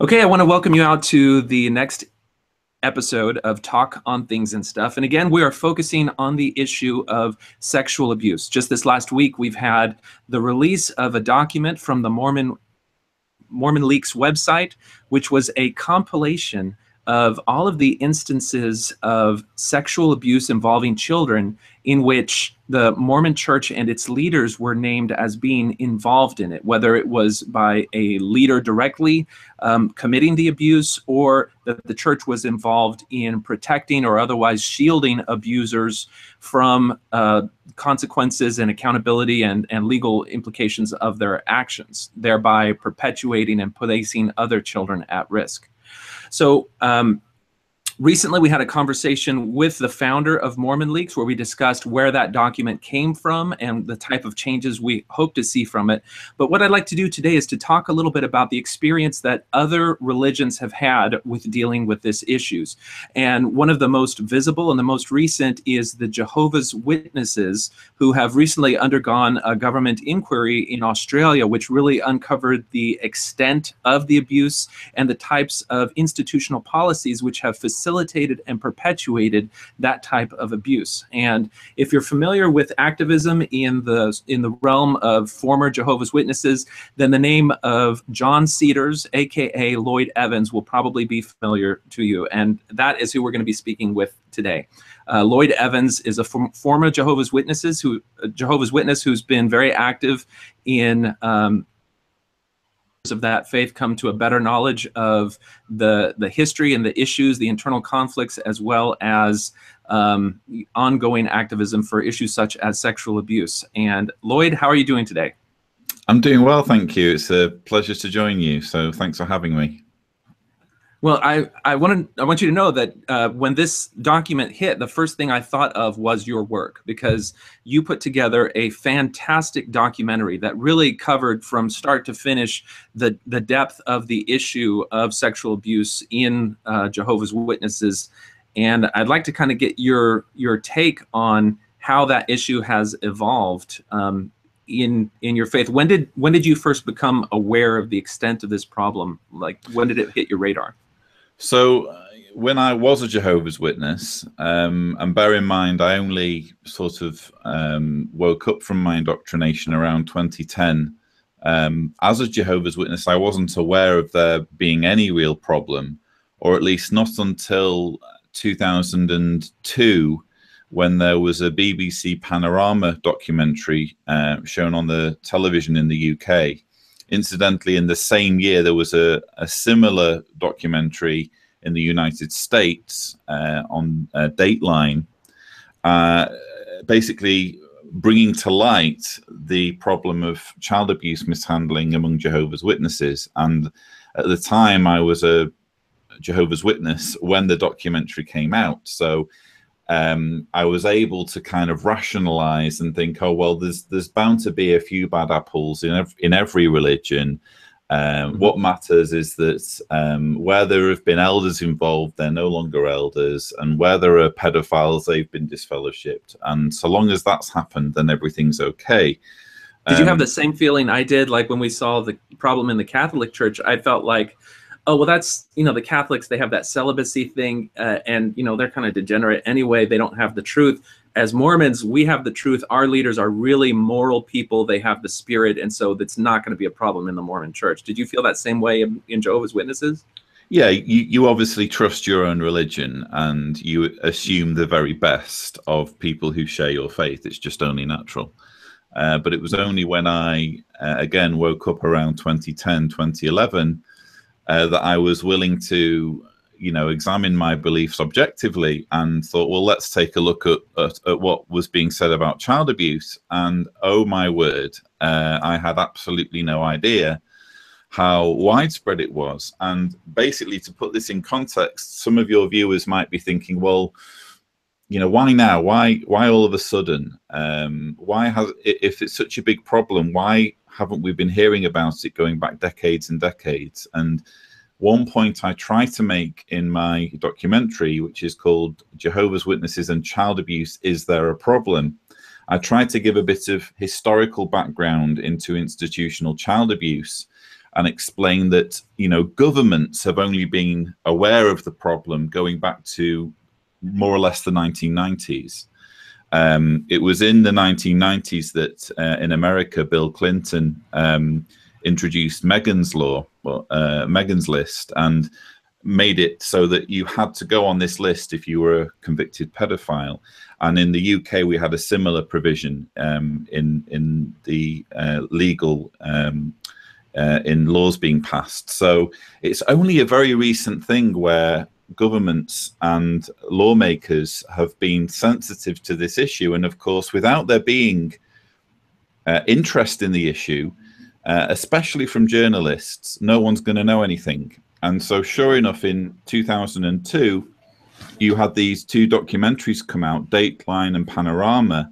Okay, I want to welcome you out to the next episode of Talk on Things and Stuff. And again, we are focusing on the issue of sexual abuse. Just this last week, we've had the release of a document from the Mormon Leaks website, which was a compilation of all of the instances of sexual abuse involving children in which the Mormon Church and its leaders were named as being involved in it, whether it was by a leader directly committing the abuse, or that the church was involved in protecting or otherwise shielding abusers from consequences and accountability and legal implications of their actions, thereby perpetuating and placing other children at risk. So recently we had a conversation with the founder of Mormon Leaks where we discussed where that document came from and the type of changes we hope to see from it. But what I'd like to do today is to talk a little bit about the experience that other religions have had with dealing with these issues. And one of the most visible and the most recent is the Jehovah's Witnesses, who have recently undergone a government inquiry in Australia, which really uncovered the extent of the abuse and the types of institutional policies which have facilitated and perpetuated that type of abuse. And if you're familiar with activism in the realm of former Jehovah's Witnesses, then the name of John Cedars, aka Lloyd Evans, will probably be familiar to you. And that is who we're going to be speaking with today. Lloyd Evans is a former Jehovah's Witness who's been very active in of that faith, come to a better knowledge of the history and the issues, the internal conflicts, as well as ongoing activism for issues such as sexual abuse. And Lloyd, how are you doing today? I'm doing well, thank you. It's a pleasure to join you. So thanks for having me. Well, I want you to know that when this document hit, the first thing I thought of was your work, because you put together a fantastic documentary that really covered from start to finish the depth of the issue of sexual abuse in Jehovah's Witnesses. And I'd like to kind of get your take on how that issue has evolved in your faith. When did you first become aware of the extent of this problem? Like, when did it hit your radar? So when I was a Jehovah's Witness, and bear in mind, I only sort of woke up from my indoctrination around 2010. As a Jehovah's Witness, I wasn't aware of there being any real problem, or at least not until 2002, when there was a BBC Panorama documentary shown on the television in the UK. Incidentally, in the same year, there was a similar documentary in the United States on Dateline, basically bringing to light the problem of child abuse mishandling among Jehovah's Witnesses. And at the time, I was a Jehovah's Witness when the documentary came out. So I was able to kind of rationalize and think, oh, well, there's bound to be a few bad apples in every religion. What matters is that where there have been elders involved, they're no longer elders, and where there are pedophiles, they've been disfellowshipped. And so long as that's happened, then everything's okay. Did you have the same feeling I did? Like when we saw the problem in the Catholic Church, I felt like, oh, well, that's, the Catholics, they have that celibacy thing, and, they're kind of degenerate anyway. They don't have the truth. As Mormons, we have the truth. Our leaders are really moral people. They have the spirit, and so that's not going to be a problem in the Mormon Church. Did you feel that same way in Jehovah's Witnesses? Yeah, you obviously trust your own religion, and you assume the very best of people who share your faith. It's just only natural. But it was only when I, again, woke up around 2010, 2011, that I was willing to, examine my beliefs objectively, and thought, well, let's take a look at what was being said about child abuse. And oh my word, I had absolutely no idea how widespread it was. And basically, to put this in context, some of your viewers might be thinking, well, why now? Why all of a sudden? If it's such a big problem, why haven't we been hearing about it going back decades and decades? And one point I try to make in my documentary, which is called Jehovah's Witnesses and Child Abuse, Is There a Problem? I try to give a bit of historical background into institutional child abuse and explained that, governments have only been aware of the problem going back to more or less the 1990s. It was in the 1990s that in America, Bill Clinton introduced Megan's Law, Megan's List, and made it so that you had to go on this list if you were a convicted pedophile. And in the UK, we had a similar provision in the legal in laws being passed. So it's only a very recent thing where governments and lawmakers have been sensitive to this issue. And of course, without there being interest in the issue, especially from journalists, no one's going to know anything. And so sure enough, in 2002, you had these two documentaries come out, Dateline and Panorama,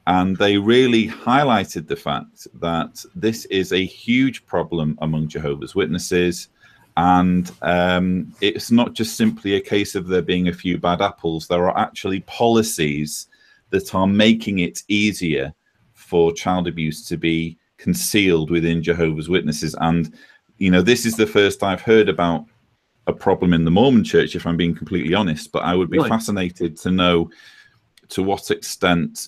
and they really highlighted the fact that this is a huge problem among Jehovah's Witnesses. And it's not just simply a case of there being a few bad apples. There are actually policies that are making it easier for child abuse to be concealed within Jehovah's Witnesses. And, this is the first I've heard about a problem in the Mormon church, if I'm being completely honest. But I would be fascinated to know to what extent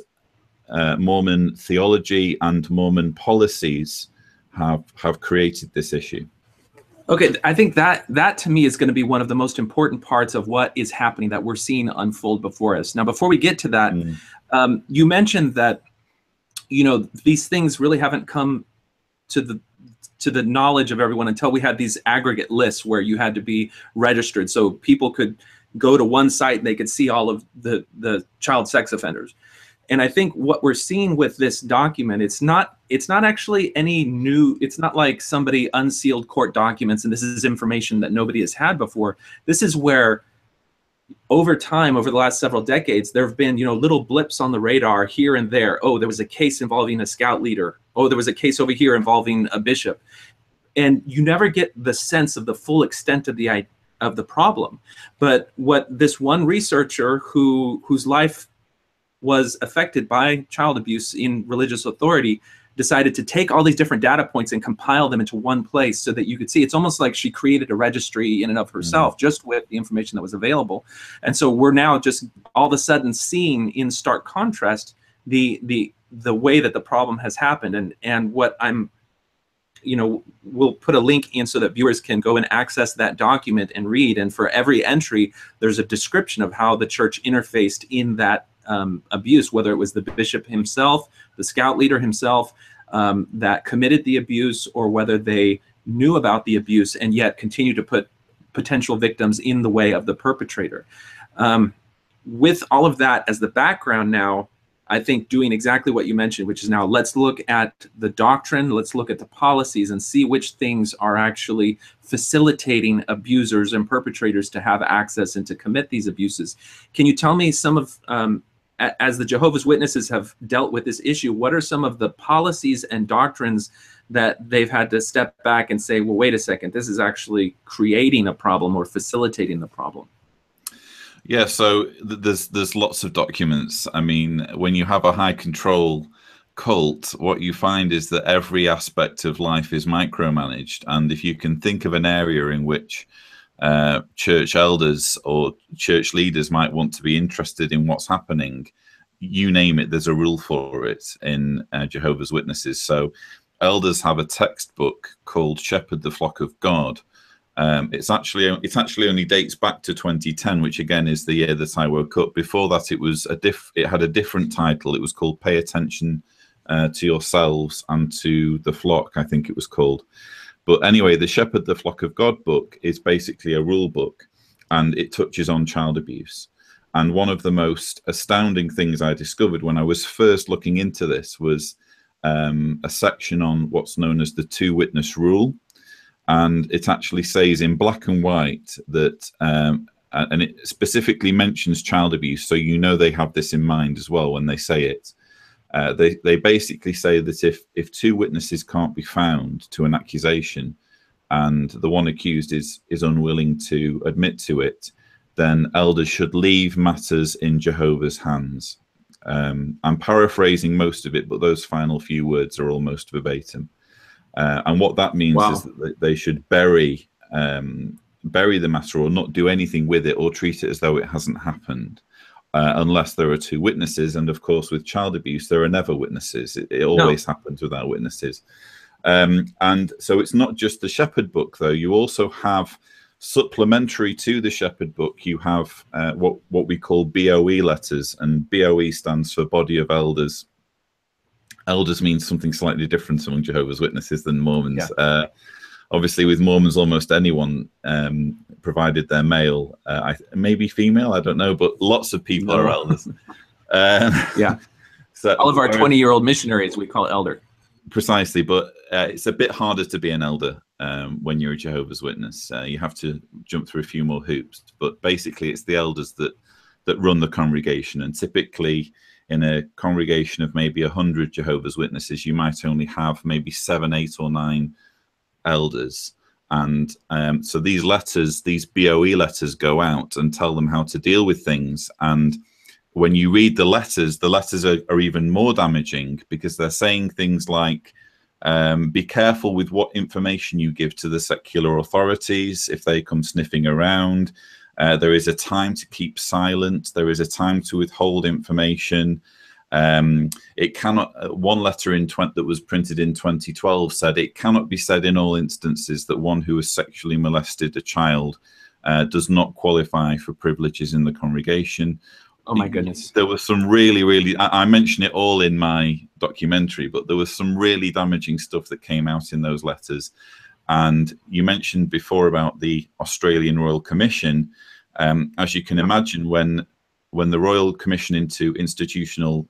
Mormon theology and Mormon policies have created this issue. Okay, I think that to me is going to be one of the most important parts of what is happening that we're seeing unfold before us. Now, before we get to that, you mentioned that these things really haven't come to the knowledge of everyone until we had these aggregate lists where you had to be registered, so people could go to one site and they could see all of the child sex offenders. And I think what we're seeing with this document, it's not actually any new, it's not like somebody unsealed court documents and this is information that nobody has had before. This is where over time, over the last several decades, there have been, little blips on the radar here and there. Oh, there was a case involving a scout leader. Oh, there was a case over here involving a bishop. And you never get the sense of the full extent of the problem. But what this one researcher whose life was affected by child abuse in religious authority decided to take all these different data points and compile them into one place so that you could see. It's almost like she created a registry in and of herself, just with the information that was available. And so we're now just all of a sudden seeing in stark contrast the way that the problem has happened. And what I'm, we'll put a link in so that viewers can go and access that document and read. And for every entry, there's a description of how the church interfaced in that abuse, whether it was the bishop himself, the scout leader himself that committed the abuse, or whether they knew about the abuse and yet continue to put potential victims in the way of the perpetrator. With all of that as the background now, I think doing exactly what you mentioned, which is now let's look at the doctrine, let's look at the policies and see which things are actually facilitating abusers and perpetrators to have access and to commit these abuses. Can you tell me some of, as the Jehovah's Witnesses have dealt with this issue, what are some of the policies and doctrines that they've had to step back and say, well, wait a second, this is actually creating a problem or facilitating the problem? Yeah, so there's lots of documents. I mean, when you have a high control cult, what you find is that every aspect of life is micromanaged. And if you can think of an area in which church elders or church leaders might want to be interested in what's happening, you name it, there's a rule for it in Jehovah's Witnesses. So elders have a textbook called Shepherd the Flock of God. It's actually only dates back to 2010, which again is the year that I woke up. Before that, it had a different title. It was called Pay Attention to Yourselves and to the Flock, I think it was called. But anyway, the Shepherd the Flock of God book is basically a rule book, and it touches on child abuse. And one of the most astounding things I discovered when I was first looking into this was a section on what's known as the two-witness rule. And it actually says in black and white that, and it specifically mentions child abuse, so they have this in mind as well when they say it. They basically say that if two witnesses can't be found to an accusation, and the one accused is unwilling to admit to it, then elders should leave matters in Jehovah's hands. I'm paraphrasing most of it, but those final few words are almost verbatim. And what that means is that they should bury the matter or not do anything with it or treat it as though it hasn't happened. Unless there are two witnesses. And of course, with child abuse, there are never witnesses. It always happens without witnesses. And so it's not just the Shepherd Book, though. You also have, supplementary to the Shepherd Book, you have what we call BOE letters. And BOE stands for Body of Elders. Elders means something slightly different among Jehovah's Witnesses than Mormons. Yeah. Obviously, with Mormons, almost anyone, provided they're male, maybe female, I don't know, but lots of people are elders. Yeah. So all of our 20-year-old missionaries we call elder. Precisely, but it's a bit harder to be an elder when you're a Jehovah's Witness. You have to jump through a few more hoops. But basically, it's the elders that run the congregation. And typically, in a congregation of maybe 100 Jehovah's Witnesses, you might only have maybe 7, 8, or 9 elders. And so these letters, these BOE letters, go out and tell them how to deal with things. And when you read the letters are even more damaging, because they're saying things like, be careful with what information you give to the secular authorities if they come sniffing around. There is a time to keep silent. There is a time to withhold information. It cannot, one letter that was printed in 2012 said, it cannot be said in all instances that one who has sexually molested a child does not qualify for privileges in the congregation. Oh my goodness. There was some really, I mention it all in my documentary, but there was some really damaging stuff that came out in those letters. And you mentioned before about the Australian Royal Commission. As you can imagine, when the Royal Commission into Institutional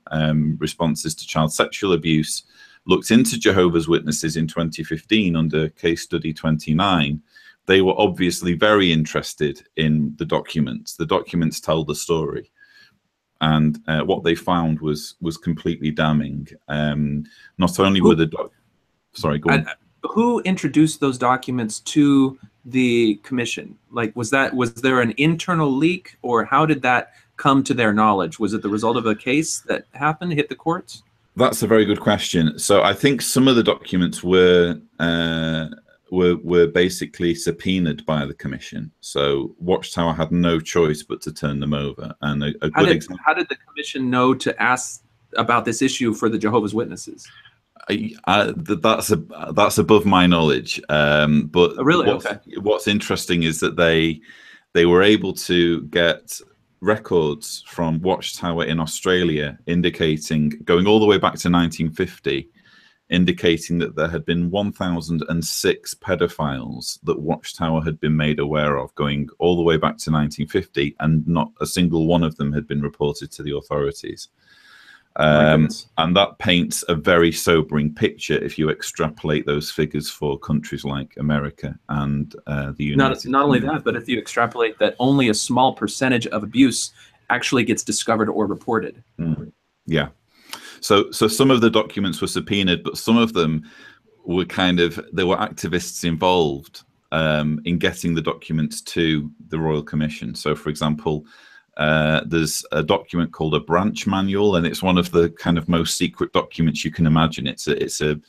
Responses to Child Sexual Abuse looked into Jehovah's Witnesses in 2015 under Case Study 29, they were obviously very interested in the documents. The documents tell the story. And what they found was completely damning. Not only were the sorry, go on. Who introduced those documents to the commission? Like, was there an internal leak, or how did that come to their knowledge? Was it the result of a case that happened, hit the courts? That's a very good question. So I think some of the documents were basically subpoenaed by the commission. So Watchtower had no choice but to turn them over. And how did the commission know to ask about this issue for the Jehovah's Witnesses? That's above my knowledge. But really, what's interesting is that they were able to get records from Watchtower in Australia indicating, going all the way back to 1950, indicating that there had been 1,006 pedophiles that Watchtower had been made aware of, going all the way back to 1950, and not a single one of them had been reported to the authorities. And that paints a very sobering picture if you extrapolate those figures for countries like America and the United States. Not only that, but if you extrapolate that only a small percentage of abuse actually gets discovered or reported. Yeah. So some of the documents were subpoenaed, but some of them were there were activists involved in getting the documents to the Royal Commission. So, for example, there's a document called a branch manual, and it's one of the kind of most secret documents you can imagine. It's a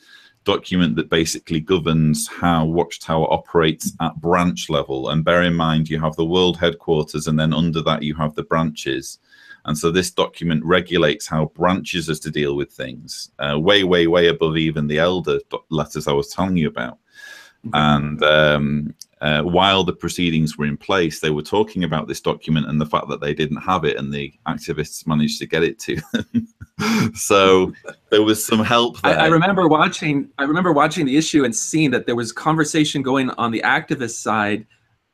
document that basically governs how Watchtower operates at branch level. And bear in mind, you have the world headquarters, and then under that you have the branches. And so this document regulates how branches are to deal with things, way, way, way above even the elder letters I was telling you about. And while the proceedings were in place, they were talking about this document and the fact that they didn't have it, and the activists managed to get it to them. So there was some help there. I remember watching the issue and seeing that there was conversation going on the activist side,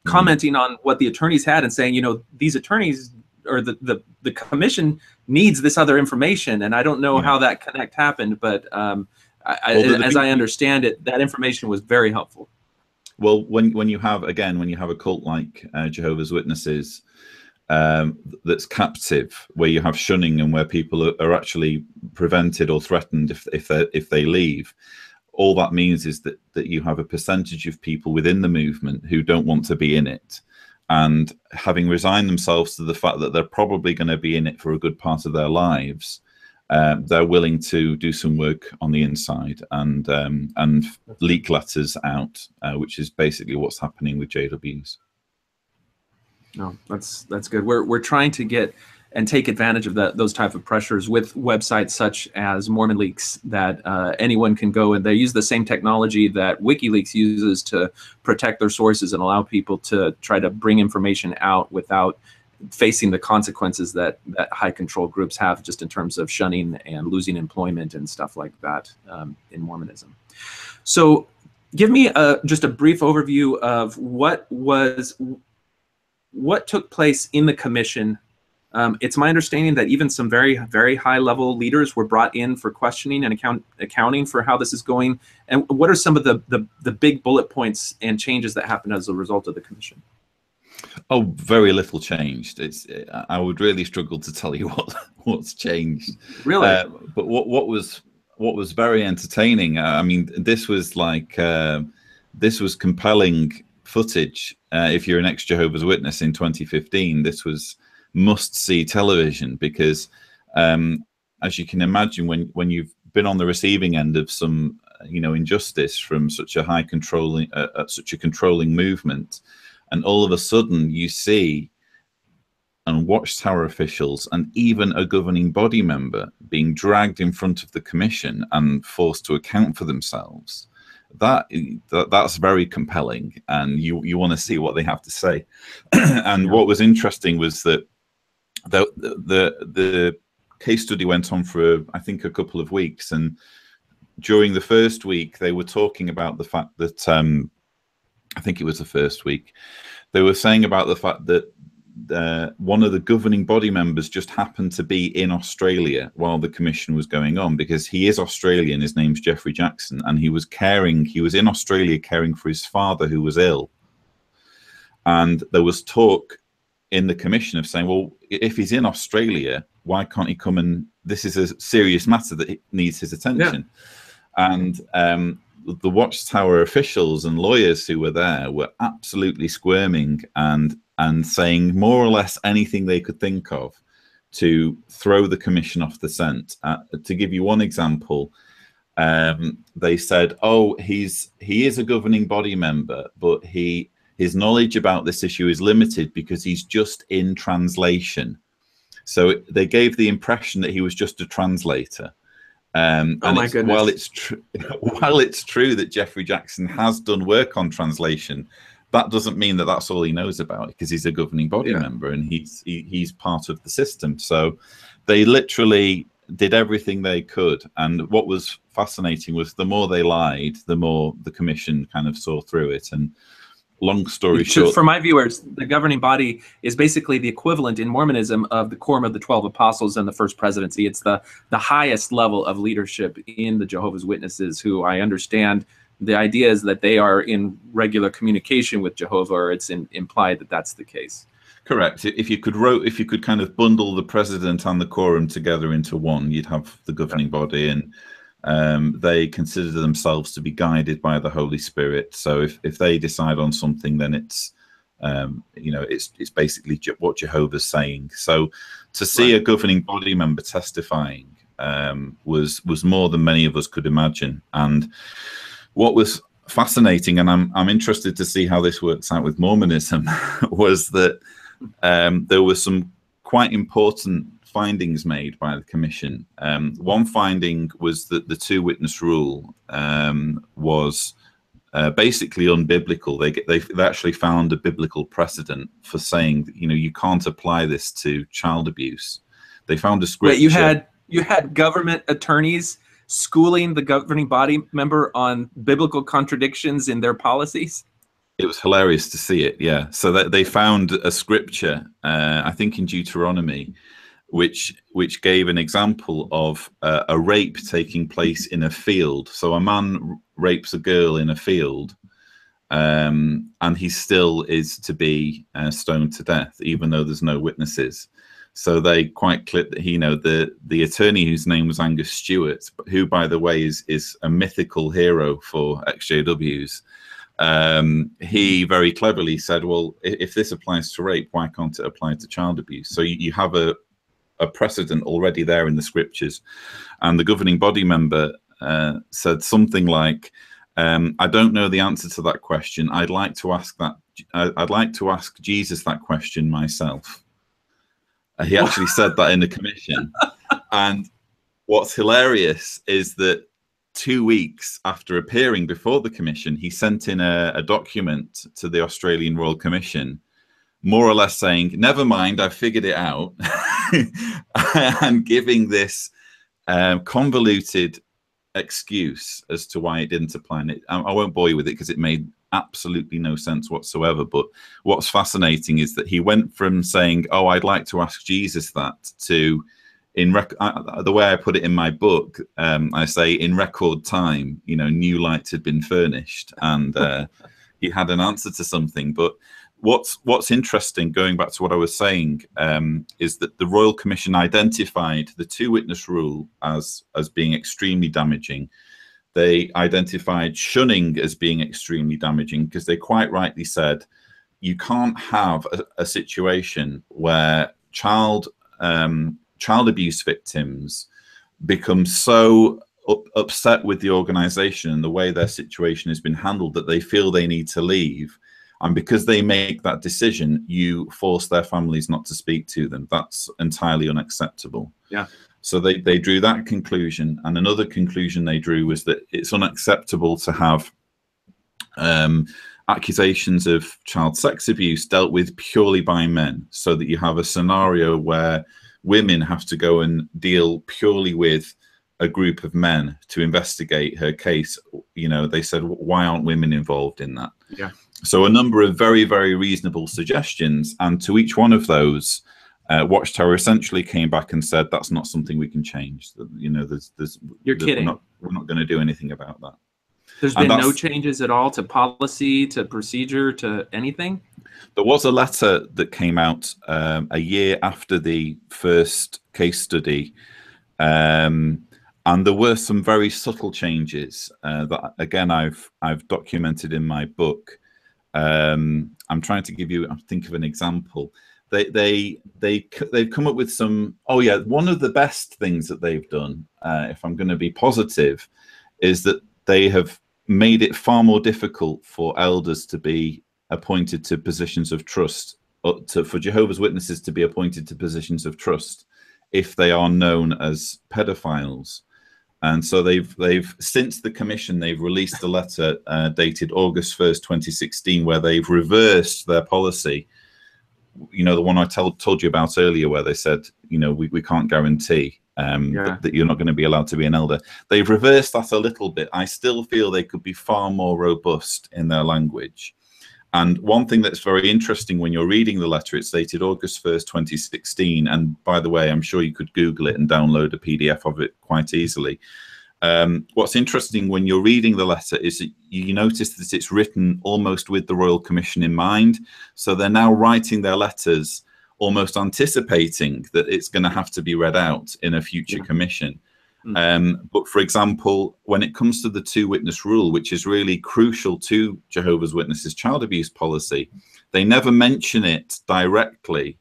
commenting on what the attorneys had and saying, these attorneys or the commission needs this other information. And I don't know how that connect happened, but as I understand it, that information was very helpful. Well, when you have a cult like Jehovah's Witnesses that's captive, where you have shunning and where people are actually prevented or threatened if they leave, all that means is that you have a percentage of people within the movement who don't want to be in it. And having resigned themselves to the fact that they're probably going to be in it for a good part of their lives, they're willing to do some work on the inside and leak letters out, which is basically what's happening with JWs. No, that's good. We're trying to get and take advantage of those type of pressures with websites such as Mormon Leaks, that anyone can go, and they use the same technology that WikiLeaks uses to protect their sources and allow people to try to bring information out without facing the consequences that high control groups have, just in terms of shunning and losing employment and stuff like that in Mormonism. So give me just a brief overview of what took place in the commission. It's my understanding that even some very, very high level leaders were brought in for questioning and accounting for how this is going. And what are some of the big bullet points and changes that happened as a result of the commission? Oh, very little changed. I would really struggle to tell you what's changed. Really? But what was very entertaining. I mean, this was compelling footage. If you're an ex-Jehovah's Witness in 2015, this was must-see television, because as you can imagine, when you've been on the receiving end of some injustice from such a controlling movement, and all of a sudden you see and watchtower officials and even a governing body member being dragged in front of the commission and forced to account for themselves, that's very compelling, and you want to see what they have to say. And what was interesting was that the case study went on for, I think, a couple of weeks, and during the first week they were talking about the fact that I think it was the first week, they were saying about the fact that one of the governing body members just happened to be in Australia while the commission was going on, because he is Australian. His name's Jeffrey Jackson, and he was in Australia caring for his father, who was ill. And there was talk in the commission of saying, well, if he's in Australia, why can't he come, and this is a serious matter that needs his attention. Yeah. And the watchtower officials and lawyers who were there were absolutely squirming and saying more or less anything they could think of to throw the commission off the scent. To give you one example, they said, oh, he is a governing body member, but his knowledge about this issue is limited because he's just in translation. So they gave the impression that he was just a translator. Oh my goodness. While it's true that Jeffrey Jackson has done work on translation, that doesn't mean that that's all he knows about, because he's a governing body member and he's part of the system. So they literally did everything they could. And what was fascinating was the more they lied, the more the commission kind of saw through it. And long story short, for my viewers, the governing body is basically the equivalent in Mormonism of the Quorum of the 12 Apostles and the First Presidency. It's the highest level of leadership in the Jehovah's Witnesses, who I understand the idea is that they are in regular communication with Jehovah, or it's implied that that's the case. Correct. If you could kind of bundle the president and the quorum together into one, you'd have the governing body, and they consider themselves to be guided by the Holy Spirit. So if they decide on something, then it's it's basically what Jehovah's saying. So to see a governing body member testifying was more than many of us could imagine. And what was fascinating, and I'm interested to see how this works out with Mormonism, was that there were some quite important findings made by the commission. One finding was that the two-witness rule was basically unbiblical. They actually found a biblical precedent for saying that, you can't apply this to child abuse. They found a scripture. Wait, you had government attorneys schooling the governing body member on biblical contradictions in their policies? It was hilarious to see it, yeah. So that they found a scripture, I think in Deuteronomy, which gave an example of a rape taking place in a field. So a man rapes a girl in a field, and he still is to be stoned to death, even though there's no witnesses. So they quite clear that the attorney, whose name was Angus Stewart, who, by the way, is a mythical hero for ex-JWs, he very cleverly said, well, if this applies to rape, why can't it apply to child abuse? So you have a a precedent already there in the scriptures. And the governing body member said something like, I don't know the answer to that question. I'd like to ask Jesus that question myself. He actually said that in the commission. And what's hilarious is that 2 weeks after appearing before the commission, he sent in a document to the Australian Royal Commission, more or less saying, never mind, I've figured it out, and giving this convoluted excuse as to why it didn't apply. And I won't bore you with it because it made absolutely no sense whatsoever. But what's fascinating is that he went from saying, oh, I'd like to ask Jesus that, to the way I put it in my book, I say in record time, new light had been furnished, and he had an answer to something. But what's interesting, going back to what I was saying, is that the Royal Commission identified the two-witness rule as being extremely damaging. They identified shunning as being extremely damaging because they quite rightly said you can't have a situation where child abuse victims become so upset with the organization and the way their situation has been handled that they feel they need to leave. And because they make that decision, you force their families not to speak to them. That's entirely unacceptable. Yeah. So they drew that conclusion. And another conclusion they drew was that it's unacceptable to have accusations of child sex abuse dealt with purely by men, so that you have a scenario where women have to go and deal purely with a group of men to investigate her case. They said, why aren't women involved in that? Yeah. So a number of very, very reasonable suggestions. And to each one of those, Watchtower essentially came back and said, that's not something we can change. You're kidding. We're not going to do anything about that. There's been no changes at all to policy, to procedure, to anything? There was a letter that came out a year after the first case study, and there were some very subtle changes that, again, I've documented in my book. I'm trying to think of an example. They've come up with some. Oh yeah, one of the best things that they've done, if I'm going to be positive, is that they have made it far more difficult for elders to be appointed to positions of trust, for Jehovah's Witnesses to be appointed to positions of trust if they are known as pedophiles. And so they've since the commission, they've released a letter dated August 1st, 2016, where they've reversed their policy. The one I told you about earlier, where they said, we can't guarantee that you're not going to be allowed to be an elder. They've reversed that a little bit. I still feel they could be far more robust in their language. And one thing that's very interesting when you're reading the letter, it's dated August 1st, 2016. And by the way, I'm sure you could Google it and download a PDF of it quite easily. What's interesting when you're reading the letter is that you notice that it's written almost with the Royal Commission in mind. So they're now writing their letters almost anticipating that it's going to have to be read out in a future commission. But for example, when it comes to the two-witness rule, which is really crucial to Jehovah's Witnesses child abuse policy, they never mention it directly,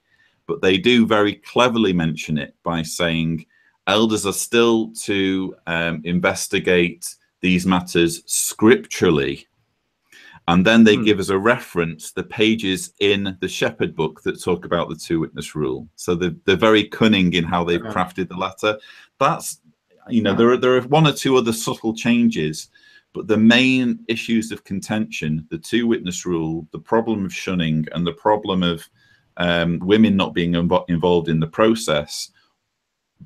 but they do very cleverly mention it by saying elders are still to investigate these matters scripturally. And then they give us a reference, the pages in the Shepherd book that talk about the two-witness rule. So they're very cunning in how they've crafted the letter. That's, there are one or two other subtle changes, but the main issues of contention, the two-witness rule, the problem of shunning, and the problem of women not being involved in the process,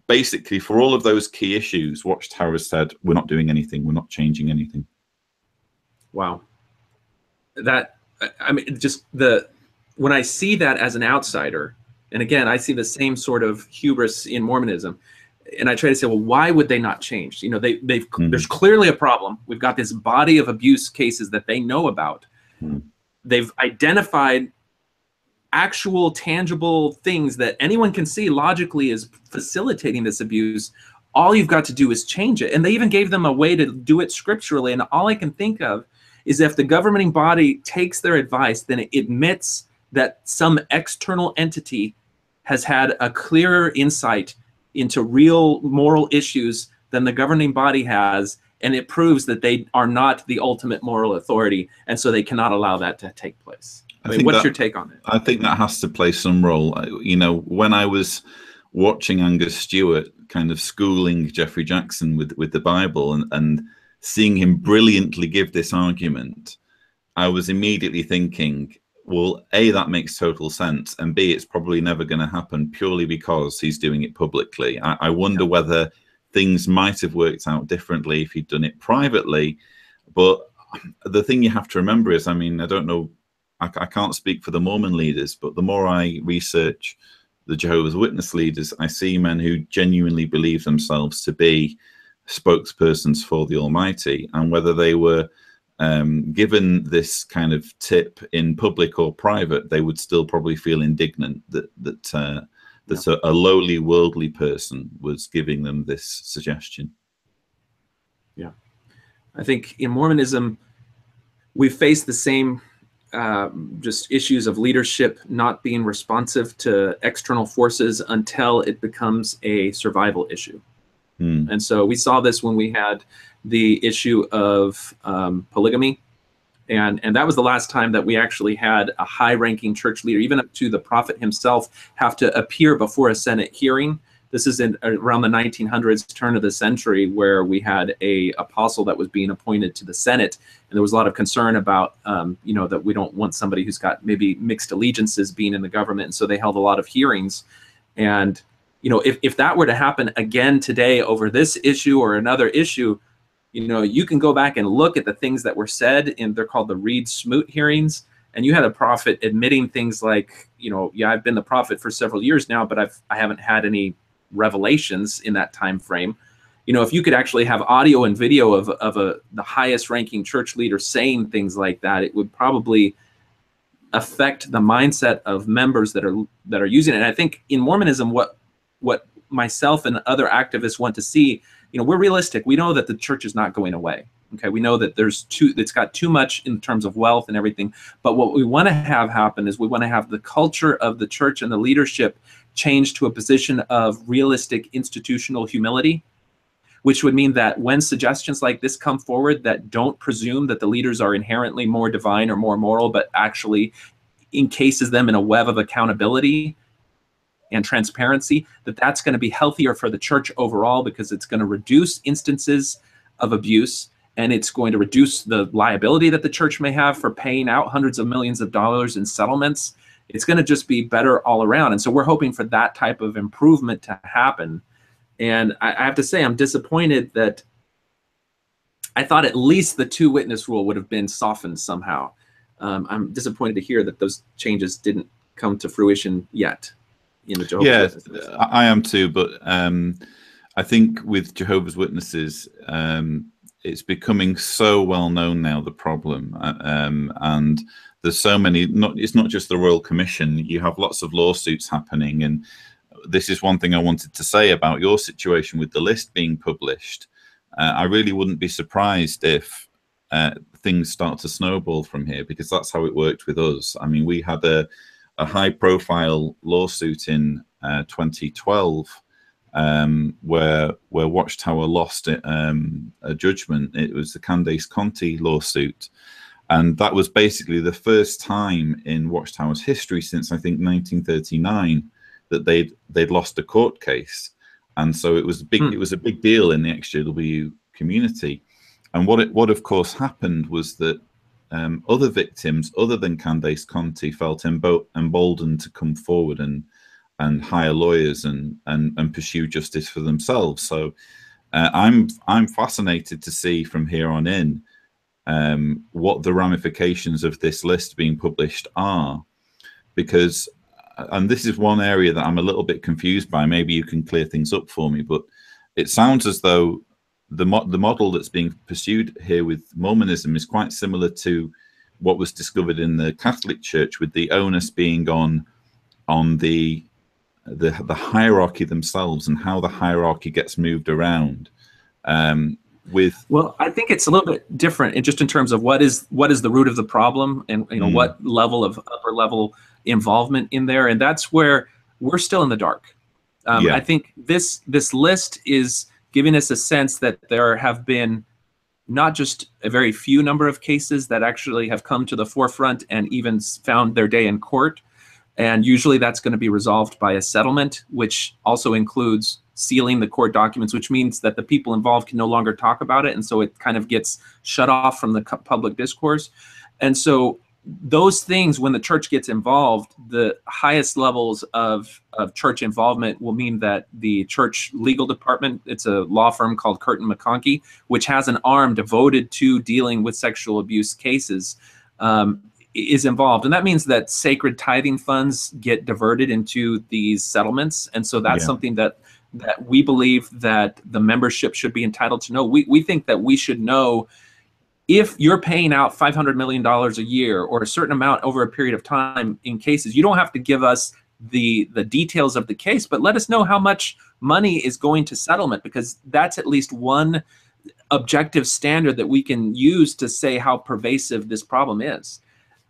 basically for all of those key issues, Watchtower has said, we're not doing anything, we're not changing anything. Wow. When I see that as an outsider, and again, I see the same sort of hubris in Mormonism, and I try to say, well, why would they not change? There's clearly a problem. We've got this body of abuse cases that they know about. They've identified actual tangible things that anyone can see logically is facilitating this abuse. All you've got to do is change it. And they even gave them a way to do it scripturally. And all I can think of is if the governing body takes their advice, then it admits that some external entity has had a clearer insight into real moral issues than the governing body has, and it proves that they are not the ultimate moral authority, and so they cannot allow that to take place. I mean, what's your take on it? I think that has to play some role. You know, when I was watching Angus Stewart kind of schooling Jeffrey Jackson with the Bible and seeing him brilliantly give this argument, I was immediately thinking, well, A, that makes total sense, and B, it's probably never going to happen purely because he's doing it publicly. I wonder whether things might have worked out differently if he'd done it privately. But the thing you have to remember is, I mean, I don't know, I can't speak for the Mormon leaders, but the more I research the Jehovah's Witness leaders, I see men who genuinely believe themselves to be spokespersons for the Almighty, and whether they were given this kind of tip in public or private, they would still probably feel indignant that a lowly worldly person was giving them this suggestion. Yeah, I think in Mormonism, we face the same just issues of leadership not being responsive to external forces until it becomes a survival issue. And so we saw this when we had the issue of polygamy. And that was the last time that we actually had a high-ranking church leader, even up to the prophet himself, have to appear before a Senate hearing. This is around the 1900s, turn of the century, where we had a apostle that was being appointed to the Senate, and there was a lot of concern about, you know, that we don't want somebody who's got maybe mixed allegiances being in the government, and so they held a lot of hearings. And you know, if that were to happen again today over this issue or another issue, you know, you can go back and look at the things that were said, and they're called the Reed-Smoot hearings. And you had a prophet admitting things like, you know, yeah, I've been the prophet for several years now, but I haven't had any revelations in that time frame. You know, if you could actually have audio and video of the highest ranking church leader saying things like that, it would probably affect the mindset of members that are using it. And I think in Mormonism, what myself and other activists want to see, you know, we're realistic. We know that the church is not going away. Okay, we know that it's got too much in terms of wealth and everything. But what we want to have happen is we want to have the culture of the church and the leadership change to a position of realistic institutional humility, which would mean that when suggestions like this come forward that don't presume that the leaders are inherently more divine or more moral, but actually encases them in a web of accountability and transparency, that's going to be healthier for the church overall, because it's going to reduce instances of abuse, and it's going to reduce the liability that the church may have for paying out hundreds of millions of dollars in settlements. It's going to just be better all around. And so we're hoping for that type of improvement to happen. And I have to say, I'm disappointed that I thought at least the 2-witness rule would have been softened somehow. I'm disappointed to hear that those changes didn't come to fruition yet. In the Jehovah's Witnesses. I am too, but I think with Jehovah's Witnesses, it's becoming so well known now, the problem, and there's so many. It's not just the Royal Commission. You have lots of lawsuits happening, and this is one thing I wanted to say about your situation with the list being published. I really wouldn't be surprised if things start to snowball from here, because that's how it worked with us. I mean, we had a high-profile lawsuit in 2012 where Watchtower lost a judgment. It was the Candace Conti lawsuit, and that was basically the first time in Watchtower's history since I think 1939 that they'd lost a court case, and so it was a big deal in the XJW community. And what of course happened was that other victims other than Candace Conti felt emboldened to come forward and hire lawyers and pursue justice for themselves. So I'm fascinated to see from here on in what the ramifications of this list being published are, because, and this is one area that I'm a little bit confused by, maybe you can clear things up for me, but it sounds as though the model that's being pursued here with Mormonism is quite similar to what was discovered in the Catholic Church, with the onus being on the hierarchy themselves and how the hierarchy gets moved around. Well, I think it's a little bit different, just in terms of what is the root of the problem, and what level of upper level involvement in there, and that's where we're still in the dark. Yeah. I think this list is giving us a sense that there have been not just a very few number of cases that actually have come to the forefront and even found their day in court. And usually that's going to be resolved by a settlement, which also includes sealing the court documents, which means that the people involved can no longer talk about it. And so it kind of gets shut off from the public discourse. And so those things, when the church gets involved, the highest levels of church involvement will mean that the church legal department, it's a law firm called Curtin McConkie, which has an arm devoted to dealing with sexual abuse cases, is involved. And that means that sacred tithing funds get diverted into these settlements. And so that's something that we believe that the membership should be entitled to know. We think that we should know, if you're paying out $500 million a year or a certain amount over a period of time in cases, you don't have to give us the details of the case, but let us know how much money is going to settlement, because that's at least one objective standard that we can use to say how pervasive this problem is.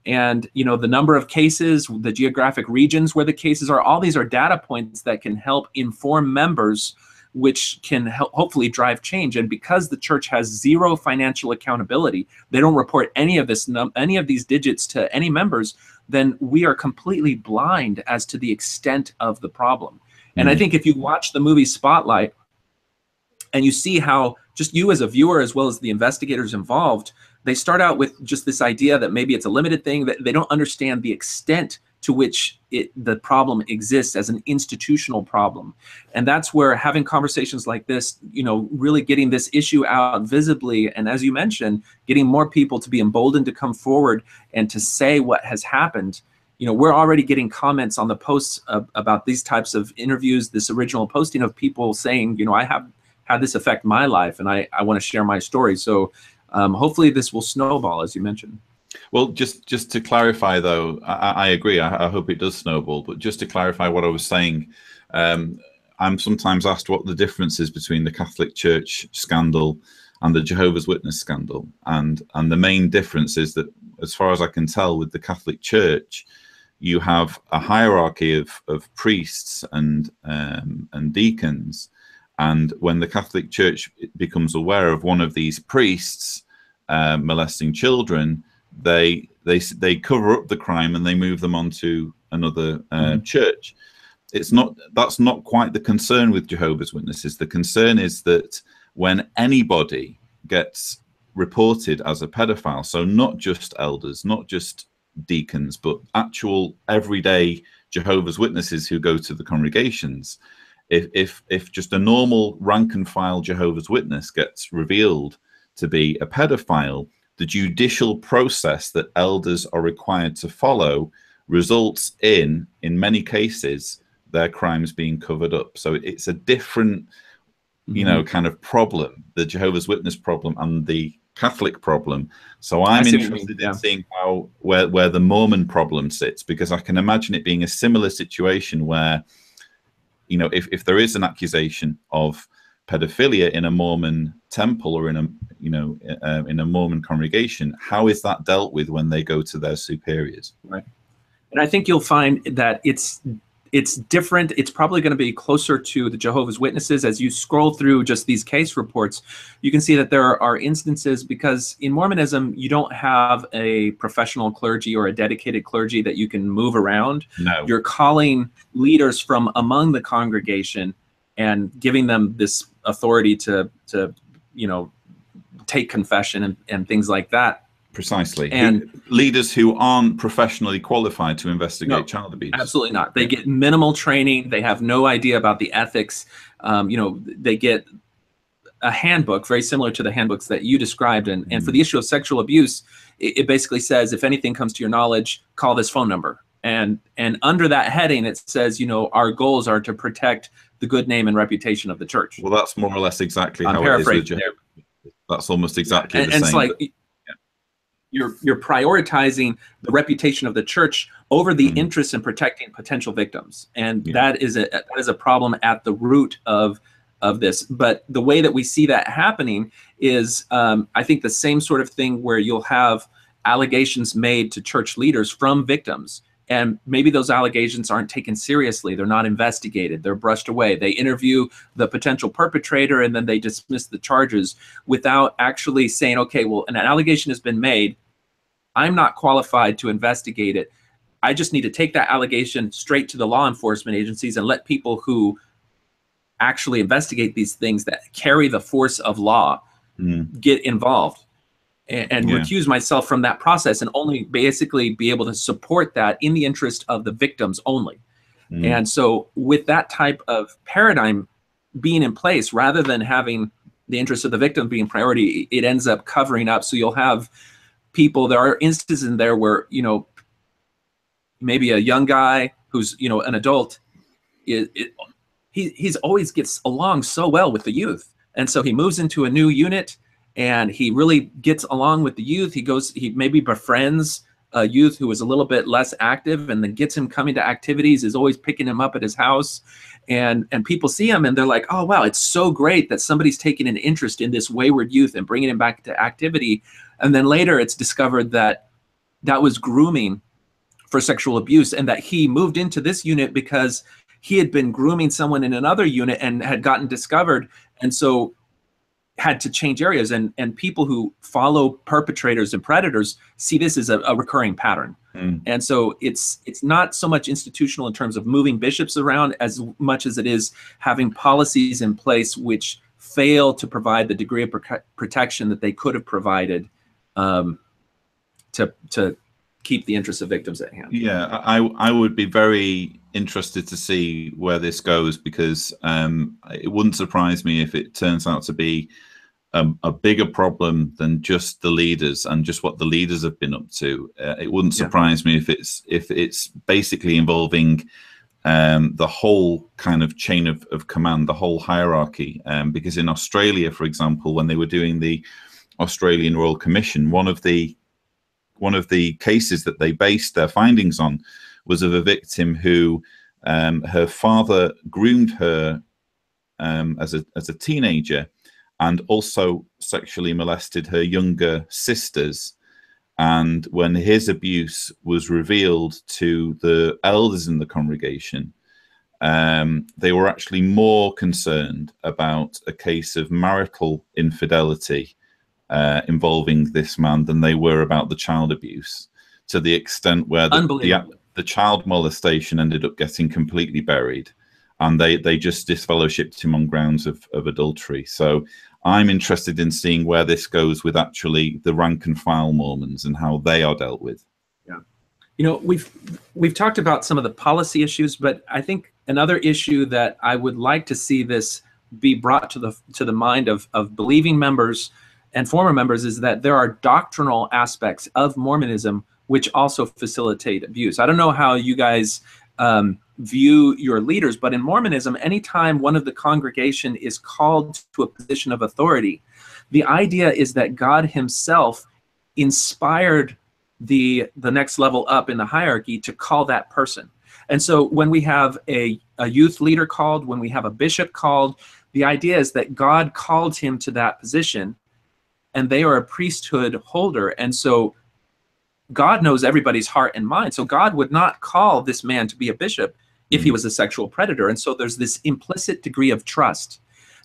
And, you know, the number of cases, the geographic regions where the cases are, all these are data points that can help inform members, which can help hopefully drive change. And because the church has zero financial accountability, they don't report any of these digits to any members, then we are completely blind as to the extent of the problem. And I think if you watch the movie Spotlight and you see how, just you as a viewer as well as the investigators involved, they start out with just this idea that maybe it's a limited thing, that they don't understand the extent to which the problem exists as an institutional problem. And that's where having conversations like this, you know, really getting this issue out visibly, and as you mentioned, getting more people to be emboldened to come forward and to say what has happened. You know, we're already getting comments on the posts about these types of interviews, this original posting of people saying, you know, I have had this affect my life and I want to share my story. So hopefully this will snowball, as you mentioned. Well, just to clarify, though, I agree. I hope it does snowball. But just to clarify what I was saying, I'm sometimes asked what the difference is between the Catholic Church scandal and the Jehovah's Witness scandal. And the main difference is that, as far as I can tell, with the Catholic Church, you have a hierarchy of priests and deacons. And when the Catholic Church becomes aware of one of these priests molesting children, they cover up the crime and they move them on to another church. That's not quite the concern with Jehovah's Witnesses. The concern is that when anybody gets reported as a pedophile, so not just elders, not just deacons, but actual everyday Jehovah's Witnesses who go to the congregations, if just a normal rank and file Jehovah's Witness gets revealed to be a pedophile, the judicial process that elders are required to follow results in many cases, their crimes being covered up. So it's a different, you know, kind of problem, the Jehovah's Witness problem and the Catholic problem. So I'm interested in seeing where the Mormon problem sits, because I can imagine it being a similar situation where, you know, if there is an accusation of pedophilia in a Mormon temple or in a Mormon congregation, how is that dealt with when they go to their superiors? Right. And I think you'll find that it's different. It's probably going to be closer to the Jehovah's Witnesses. As you scroll through just these case reports, you can see that there are instances, because in Mormonism, you don't have a professional clergy or a dedicated clergy that you can move around. No. You're calling leaders from among the congregation and giving them this authority to you know, take confession and things like that. Precisely. And leaders who aren't professionally qualified to investigate child abuse. Absolutely not. They get minimal training. They have no idea about the ethics. You know, they get a handbook very similar to the handbooks that you described. And for the issue of sexual abuse, it basically says, if anything comes to your knowledge, call this phone number. And under that heading, it says, you know, our goals are to protect the good name and reputation of the church. Well, that's more or less exactly how it is with Jehovah. That's almost exactly the same. It's like you're prioritizing the reputation of the church over the interest in protecting potential victims, and that is a problem at the root of this. But the way that we see that happening is, I think, the same sort of thing where you'll have allegations made to church leaders from victims, and maybe those allegations aren't taken seriously. They're not investigated. They're brushed away. They interview the potential perpetrator, and then they dismiss the charges without actually saying, okay, well, an allegation has been made. I'm not qualified to investigate it. I just need to take that allegation straight to the law enforcement agencies and let people who actually investigate these things that carry the force of law get involved. And recuse myself from that process, and only basically be able to support that in the interest of the victims only. And so with that type of paradigm being in place, rather than having the interest of the victim being priority, it ends up covering up. So you'll have people, there are instances in there where, you know, maybe a young guy who's, you know, an adult, he's always gets along so well with the youth. And so he moves into a new unit, and he really gets along with the youth. He maybe befriends a youth who is a little bit less active, and then gets him coming to activities, is always picking him up at his house. And people see him and they're like, oh, wow, it's so great that somebody's taking an interest in this wayward youth and bringing him back to activity. And then later it's discovered that that was grooming for sexual abuse, and that he moved into this unit because he had been grooming someone in another unit and had gotten discovered. And so had to change areas, and people who follow perpetrators and predators see this as a recurring pattern. And so it's not so much institutional in terms of moving bishops around as much as it is having policies in place which fail to provide the degree of protection that they could have provided to keep the interests of victims at hand. Yeah, I would be very interested to see where this goes, because it wouldn't surprise me if it turns out to be a bigger problem than just the leaders and just what the leaders have been up to. It wouldn't surprise me if it's basically involving the whole kind of chain of command, the whole hierarchy. Because in Australia, for example, when they were doing the Australian Royal Commission, one of the cases that they based their findings on was of a victim who her father groomed her as a teenager, and also sexually molested her younger sisters. And when his abuse was revealed to the elders in the congregation, they were actually more concerned about a case of marital infidelity involving this man than they were about the child abuse, to the extent where the child molestation ended up getting completely buried, and they just disfellowshipped him on grounds of adultery. So I'm interested in seeing where this goes with actually the rank and file Mormons and how they are dealt with. Yeah, you know, we've talked about some of the policy issues, but I think another issue that I would like to see this be brought to the mind of believing members and former members is that there are doctrinal aspects of Mormonism which also facilitate abuse. I don't know how you guys view your leaders, but in Mormonism, anytime one of the congregation is called to a position of authority, the idea is that God himself inspired the next level up in the hierarchy to call that person. And so when we have a youth leader called, when we have a bishop called, the idea is that God called him to that position, and they are a priesthood holder. And so God knows everybody's heart and mind. So God would not call this man to be a bishop if he was a sexual predator. And so there's this implicit degree of trust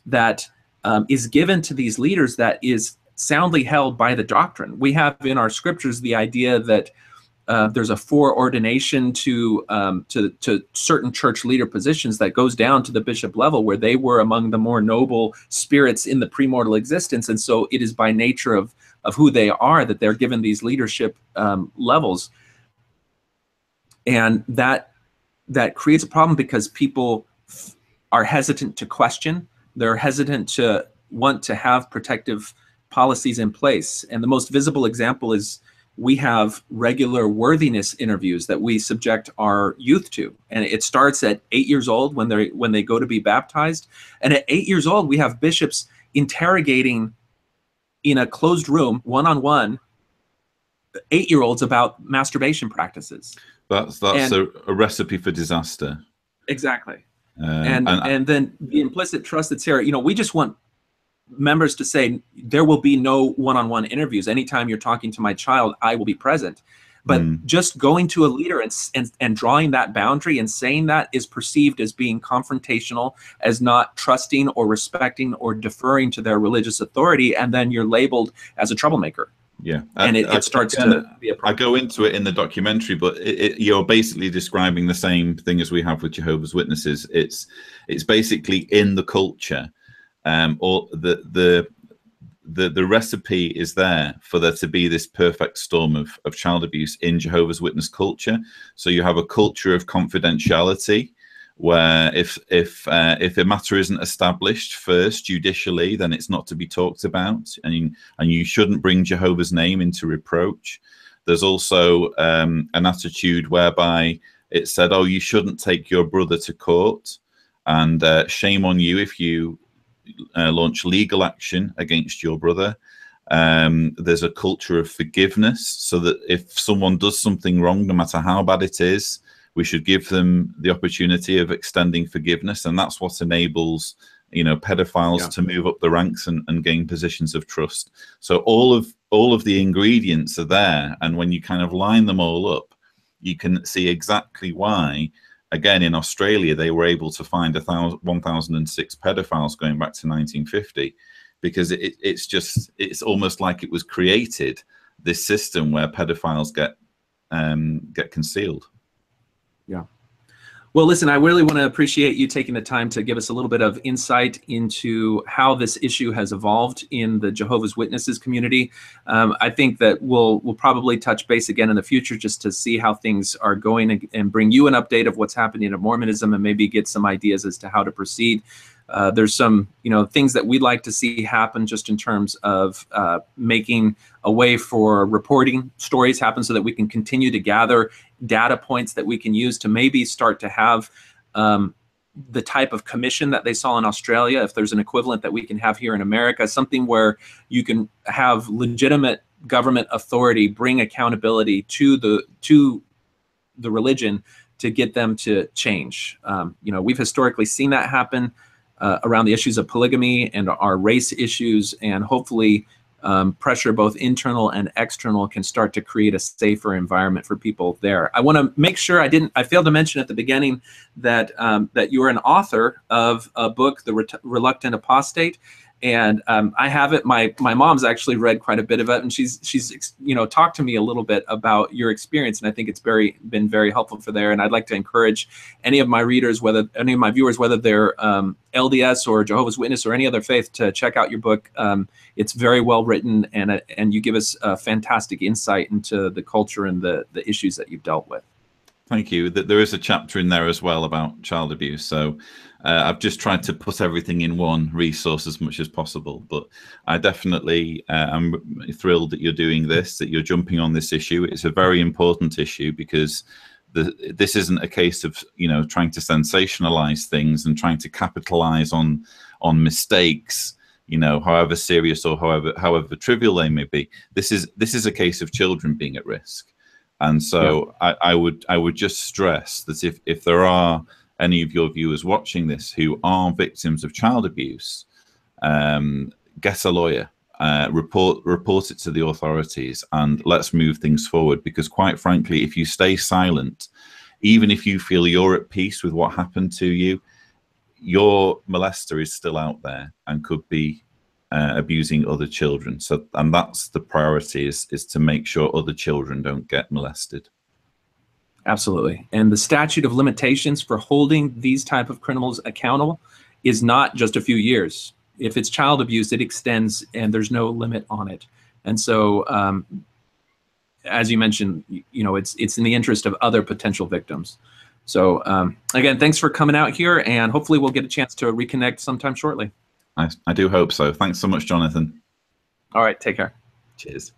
that is given to these leaders that is soundly held by the doctrine. We have in our scriptures the idea that there's a foreordination to certain church leader positions that goes down to the bishop level, where they were among the more noble spirits in the premortal existence. And so it is by nature of who they are that they're given these leadership levels. And that creates a problem because people are hesitant to question. They're hesitant to want to have protective policies in place. And the most visible example is we have regular worthiness interviews that we subject our youth to. And it starts at 8 years old when they go to be baptized. And at 8 years old, we have bishops interrogating in a closed room, one-on-one, 8-year-olds about masturbation practices. That's a recipe for disaster. Exactly. And then the implicit trust that's here, we just want members to say there will be no one-on-one interviews. Anytime you're talking to my child, I will be present. But just going to a leader and drawing that boundary and saying that is perceived as being confrontational, as not trusting or respecting or deferring to their religious authority, and then you're labeled as a troublemaker. Yeah, and it starts to be a problem. I go into it in the documentary, but you're basically describing the same thing as we have with Jehovah's Witnesses. It's basically in the culture, or the recipe is there for there to be this perfect storm of child abuse in Jehovah's Witness culture. So you have a culture of confidentiality, where if a matter isn't established first judicially, then it's not to be talked about, and you shouldn't bring Jehovah's name into reproach. There's also an attitude whereby it said, oh, you shouldn't take your brother to court, and shame on you if you launch legal action against your brother. There's a culture of forgiveness, so that if someone does something wrong, no matter how bad it is, we should give them the opportunity of extending forgiveness, and that's what enables, pedophiles to move up the ranks and gain positions of trust. So all of the ingredients are there, and when you kind of line them all up, you can see exactly why. Again, in Australia, they were able to find 1,006 pedophiles going back to 1950, because it's almost like it was created, this system where pedophiles get concealed. Yeah. Well, listen, I really want to appreciate you taking the time to give us a little bit of insight into how this issue has evolved in the Jehovah's Witnesses community. I think that we'll probably touch base again in the future just to see how things are going and bring you an update of what's happening in Mormonism, and maybe get some ideas as to how to proceed. There's some, things that we'd like to see happen just in terms of making a way for reporting stories happen, so that we can continue to gather data points that we can use to maybe start to have the type of commission that they saw in Australia, if there's an equivalent that we can have here in America, something where you can have legitimate government authority bring accountability to the religion to get them to change. We've historically seen that happen around the issues of polygamy and our race issues, and hopefully pressure, both internal and external, can start to create a safer environment for people there. I want to make sure I failed to mention at the beginning that that you are an author of a book, The Reluctant Apostate. And I have it. My mom's actually read quite a bit of it, and she's talked to me a little bit about your experience, and I think it's been very helpful for there. And I'd like to encourage any of my readers, any of my viewers, whether they're LDS or Jehovah's Witness or any other faith, to check out your book. It's very well written, and you give us a fantastic insight into the culture and the issues that you've dealt with. Thank you. There is a chapter in there as well about child abuse. So I've just tried to put everything in one resource as much as possible. But I definitely am thrilled that you're doing this, that you're jumping on this issue. It's a very important issue, because this isn't a case of trying to sensationalize things and trying to capitalize on mistakes, however serious or however trivial they may be. This is a case of children being at risk. And so I would just stress that if there are any of your viewers watching this who are victims of child abuse, get a lawyer, report it to the authorities, and let's move things forward. Because quite frankly, if you stay silent, even if you feel you're at peace with what happened to you, your molester is still out there and could be abusing other children. And that's the priority, is to make sure other children don't get molested. Absolutely. And the statute of limitations for holding these type of criminals accountable is not just a few years. If it's child abuse, it extends, and there's no limit on it. And so, as you mentioned, it's in the interest of other potential victims. So again, thanks for coming out here, and hopefully we'll get a chance to reconnect sometime shortly. I do hope so. Thanks so much, Jonathan. All right, take care. Cheers.